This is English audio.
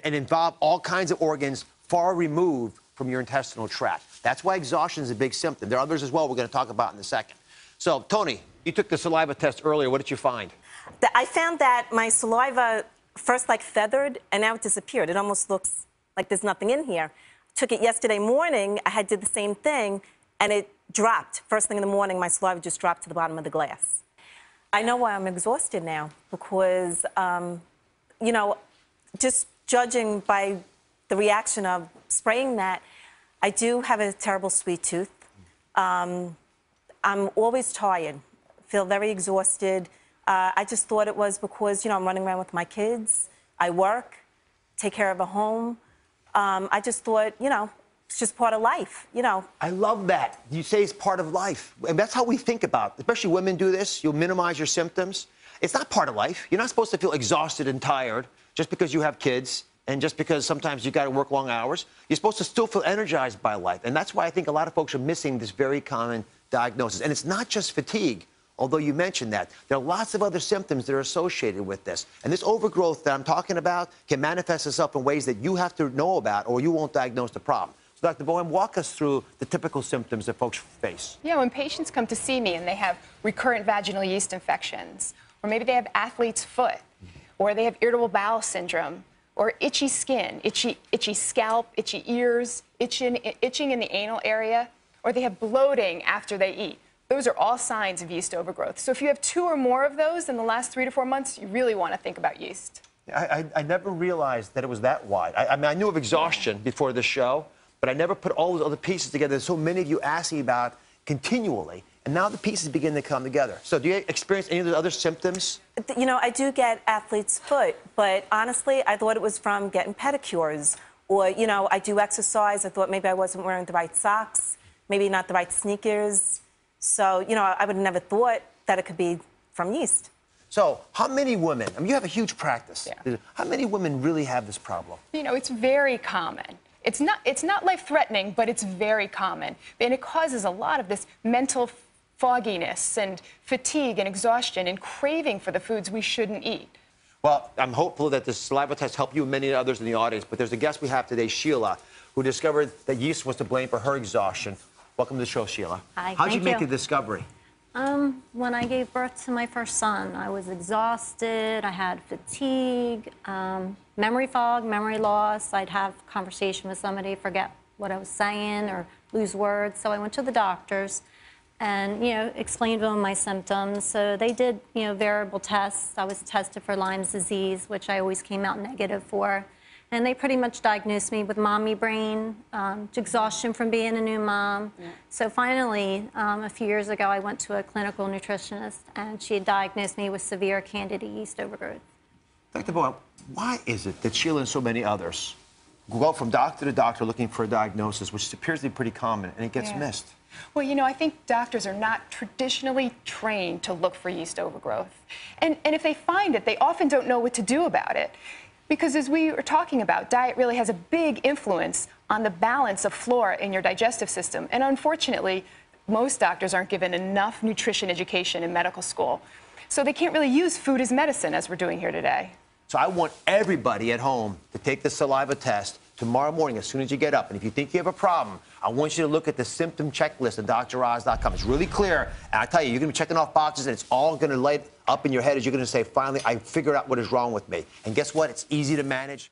and involve all kinds of organs far removed from your intestinal tract. That's why exhaustion is a big symptom. There are others as well we're going to talk about in a second. So, Tony, you took the saliva test earlier. What did you find? I found that my saliva first like feathered, and now it disappeared. It almost looks like there's nothing in here. Took it yesterday morning. I did the same thing, and it dropped. First thing in the morning, my saliva just dropped to the bottom of the glass. I know why I'm exhausted now, because, you know, just judging by the reaction of spraying that, I do have a terrible sweet tooth. I'm always tired, feel very exhausted. I just thought it was because, you know, I'm running around with my kids, I work, take care of a home. I just thought, you know, it's just part of life, you know. I love that. You say it's part of life. And that's how we think about it. Especially women do this. You'll minimize your symptoms. It's not part of life. You're not supposed to feel exhausted and tired just because you have kids and just because sometimes you got to work long hours. You're supposed to still feel energized by life. And that's why I think a lot of folks are missing this very common diagnosis. And it's not just fatigue, although you mentioned that. There are lots of other symptoms that are associated with this. And this overgrowth that I'm talking about can manifest itself in ways that you have to know about or you won't diagnose the problem. So, Dr. Bowen, walk us through the typical symptoms that folks face. Yeah, when patients come to see me and they have recurrent vaginal yeast infections, or maybe they have athlete's foot, or they have irritable bowel syndrome, or itchy skin, itchy scalp, itchy ears, itching in the anal area, or they have bloating after they eat. Those are all signs of yeast overgrowth. So if you have 2 or more of those in the last 3 to 4 months, you really want to think about yeast. I never realized that it was that wide. I mean, I knew of exhaustion before this show, but I never put all those other pieces together. There's so many of you ask me about continually, and now the pieces begin to come together. So do you experience any of the other symptoms? You know, I do get athlete's foot, but honestly, I thought it was from getting pedicures. Or, you know, I do exercise. I thought maybe I wasn't wearing the right socks, maybe not the right sneakers. So, you know, I would have never thought that it could be from yeast. So how many women, I mean, you have a huge practice. Yeah. How many women really have this problem? You know, it's very common. It's not life-threatening, but it's very common. And it causes a lot of this mental fogginess and fatigue and exhaustion and craving for the foods we shouldn't eat. Well, I'm hopeful that this saliva test helped you and many others in the audience, but there's a guest we have today, Sheila, who discovered that yeast was to blame for her exhaustion. Welcome to the show, Sheila. Hi, How'd you thank make you. the discovery? When I gave birth to my first son, I was exhausted, I had fatigue, memory fog, memory loss. I'd have a conversation with somebody, forget what I was saying or lose words. So I went to the doctors and, you know, explained to them my symptoms. So they did, you know, variable tests. I was tested for Lyme's disease, which I always came out negative for. And they pretty much diagnosed me with mommy brain, exhaustion from being a new mom. Yeah. So finally, a few years ago, I went to a clinical nutritionist, and she had diagnosed me with severe candida yeast overgrowth. Dr. Bowen, why is it that Sheila and so many others go from doctor to doctor looking for a diagnosis, which appears to be pretty common, and it gets missed? Well, you know, I think doctors are not traditionally trained to look for yeast overgrowth. And if they find it, they often don't know what to do about it. Because as we were talking about, diet really has a big influence on the balance of flora in your digestive system. And unfortunately, most doctors aren't given enough nutrition education in medical school. So they can't really use food as medicine, as we're doing here today. So I want everybody at home to take the saliva test tomorrow morning as soon as you get up. And if you think you have a problem, I want you to look at the symptom checklist at DrOz.com. It's really clear. And I tell you, you're going to be checking off boxes, and it's all going to light up in your head as you're going to say, finally, I figured out what is wrong with me. And guess what? It's easy to manage.